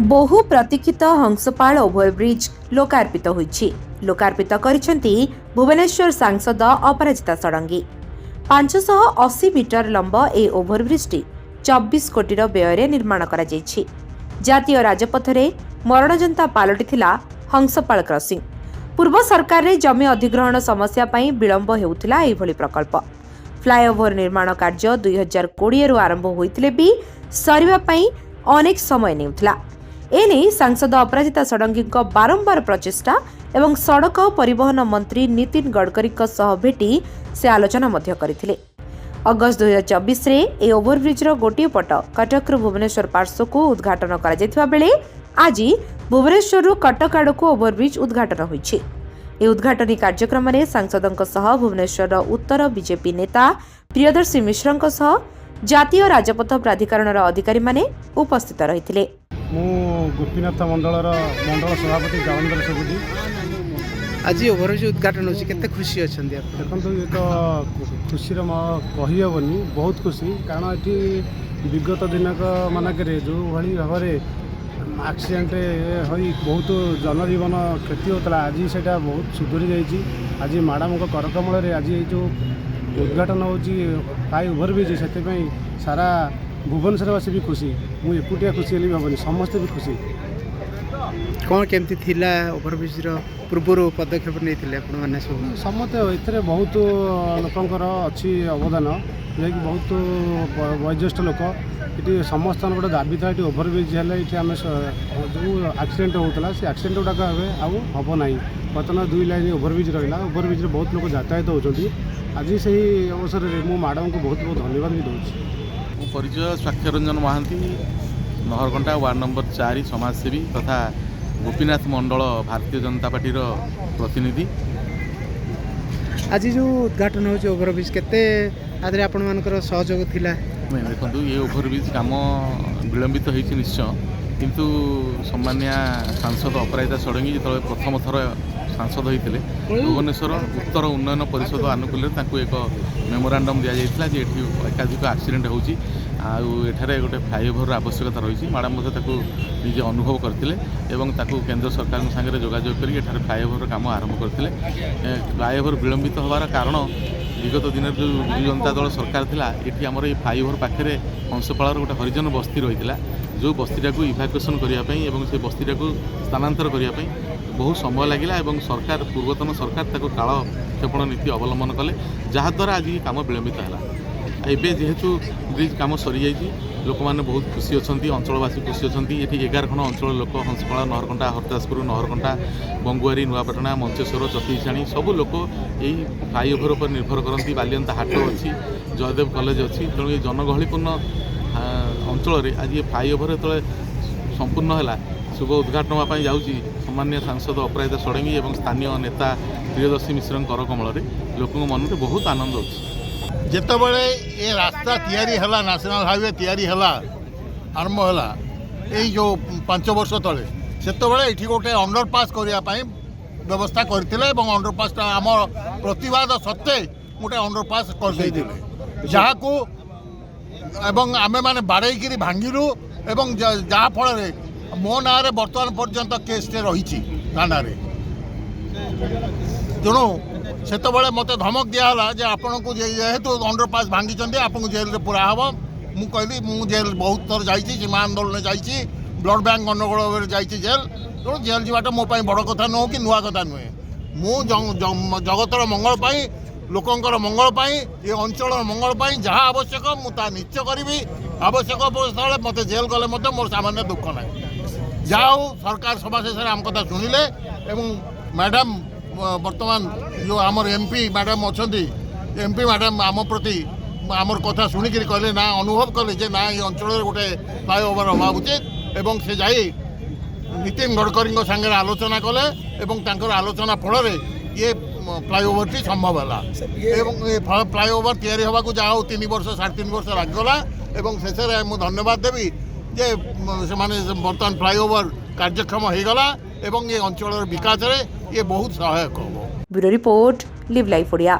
बहु प्रतीक्षित हंसपाल ओभरब्रिज लोकार्पित होईछि। लोकार्पित करिसेंती भुवनेश्वर सांसद अपराजिता षडंगी। 580 मीटर लंब ए ओभरब्रिजटी 24 कोटीर व्यय निर्माण करा जायछि। जातीय राजपथरे मरणजंता पालटिथिला हंसपाल क्रॉसिंग। पूर्व सरकार रे जमी अधिग्रहण समस्या पई विलंब हेउथिला एभली प्रकल्प। फ्लाईओवर निर्माण कार्य 2020 रु आरंभ होइतिले भी सरिबा पई अनेक समय नेउथिला। एने सांसद अपराजिता षडंगी बारंबार प्रचेष्टा एवं सड़क परिवहन मंत्री नितिन गडकरी सह भेटी से आलोचना मध्य करथिले। अगस्त 2024 रे ए ओभरब्रिजर गोटे पट कटक भुवनेश्वर पार्श्व को उद्घाटन करा जायथिबा बेले आज भुवनेश्वर कटक आड़को ओभरब्रिज उद्घाटन होईछि। ए उद्घाटनी कार्यक्रम में सांसदों सह भुवनेश्वर उत्तर बीजेपी नेता प्रियदर्शी मिश्र सह जातीय राजपथ प्राधिकरण अधिकारी माने उपस्थित रहिथिले। गोपीनाथ मंडल सभापति जवंदर सबुजी आज ओभरब्रिज उद्घाटन होछि केते खुशी अछंदी आप? देखो ये तो खुशी कहीहबनी बहुत खुशी कारण ये विगत दिनक मानक जो भाई भाव में एक्सीडेंट होई बहुत जनजीवन क्षति होता आज से बहुत सुधरी जाइए। आज मैडम करकमल आज जो उद्घाटन होची फ्लाई ओभरब्रिज से सारा भुवनेश्वरवासी भी खुशी मुझे एकुटिया खुशी हेली भावनी समस्ते भी खुशी। कौन केमती थिला ओभरब्रिज पूर्व पदक्षेप नहीं सब समस्ते ये बहुत लोकंर अच्छी अवदान जे कि बहुत वयोज्येष्ठ लोक ये समस्त गोटे दाबी था ये ओभरब्रिज है ये आम जो एक्सीडेंट होता से एक्सीडेंट गुड़ाक हम ना बर्तमान 2 लाइन ओभरब्रिज रहा ओभरब्रिज बहुत लोग यातायात होती। आज से ही अवसर में मो मैडम को बहुत बहुत धन्यवाद भी दूँ। परिचय साक्षरंजन महांती नहरकंटा वार्ड नंबर 4 समाजसेवी तथा गोपीनाथ मंडल भारतीय जनता पार्टी प्रतिनिधि। आज जो उद्घाटन हो ओभरब्रिज केते आदरे आपण मानकर सहयोग थिला? देखो ये ओभरब्रिज काम विलंबित होती निश्चय किंतु सम्मान्य सांसद अपराजिता षडंगी जो प्रथम थर सांसद होते भुवनेश्वर उत्तर उन्नयन परिषद आनुकूल्य एक मेमोरांडम दि जाता है एकाधिक एक्सीडेंट होची आठारे गोटे फ्लाईओवर आवश्यकता रही मैडम निजे अनुभव करते केंद्र सरकार सागर जोगाजोग कर फ्लाईओवर काम आरंभ करते। फ्लाईओवर विलंबित होवार कारण विगत दिन जो बिजु जनता दल सरकार थिला एठी हमर ए फ्लाईओवर पाखे हंसपाल गोटे हरिजन बस्ती रही जो बस्तीटा को इभाकुएसन करने और से बस्तीटा को स्थानांतर करने बहुत समय लगिला एवं सरकार पूर्वतन सरकार ताको काल क्षेपण नीति अवलंबन कले जहाद्वारा आज ये काम विलंबित है। एवं जेहेतु ब्रिज काम सरी जाइए लोक मैंने बहुत खुशी अच्छा अंचलवासी खुशी अच्छा ये 11 खंड अंचल लोक हंसपाल नहरकंटा हरदासपुर नहरकंटा बंगुआरी नुआपाटना मंचेश्वर चतीछाणी सब लोक यही फ्लाईओवर पर निर्भर करती। बालियंता हाट अच्छी जयदेव कॉलेज अच्छी तेणु ये जनगहलीपूर्ण अंचल आज ये फ्लाईओवर जो संपूर्ण है शुभ उद्घाटन होगापी जाऊँगी सम्मान्य सांसद अपराजिता षडंगी और स्थानीय नेता प्रियदर्शी मिश्र करकमल लोक मन में बहुत आनंद अच्छी। जितेबले ये रास्ता तैयारी है नेशनल हाईवे तैयारी है आरंभ है जो 5 वर्ष तले से ये गोटे अंडरपास करने व्यवस्था करते अंडरपास आम प्रतिवाद सत्वे गोटे अंडरपास कर जहाँ को आमे माने बाड़े भांगिलु एवं जहाँ फल मो ना बर्तमान पर्यंत केस रही थाना तेणु से मत धमक दिहला आपण को जेहेतु अंडरपास भांगी आपको जेल में पूरा हम मुझे कहली मुझे जेल बहुत थर जाइए सीमा आंदोलन जाइए ब्लड बैंक गंडगोल जाइए जेल तेणु जेल जावाटा मो बड़ कथा नुह कि नुआ कथा नुहे मु जगतर मंगल लोकंर मंगल ये अंचल मंगल जहाँ आवश्यक मुझे निश्चय करी आवश्यक अवस्था मत जेल गले मोर सामान्य दुख ना जहाँ सरकार सभा शेष आम कथा शुणिले मैडम बर्तमान जो आमर एमपी मैडम अच्छा एमपी मैडम आम प्रति आमर कथा शुणिक कहले ना अनुभव कले जे ना ये अंचल गोटे फ्लाईओवर हवा उचित एवं से जाई नितिन गडकरी सागर आलोचना कले एवं आलोचना फल ये फ्लाईओवर टी संभव है फ्लाईओवर तैयारी होगा जहाँ 3 वर्ष 3.5 वर्ष लगला एवं शेष मुझे धन्यवाद देवी जे से बर्तमान फ्लाईओवर कार्यक्षम होगला एवं ये अंचल विकास रे ये बहुत सहायक हो। Bureau report live life Odia.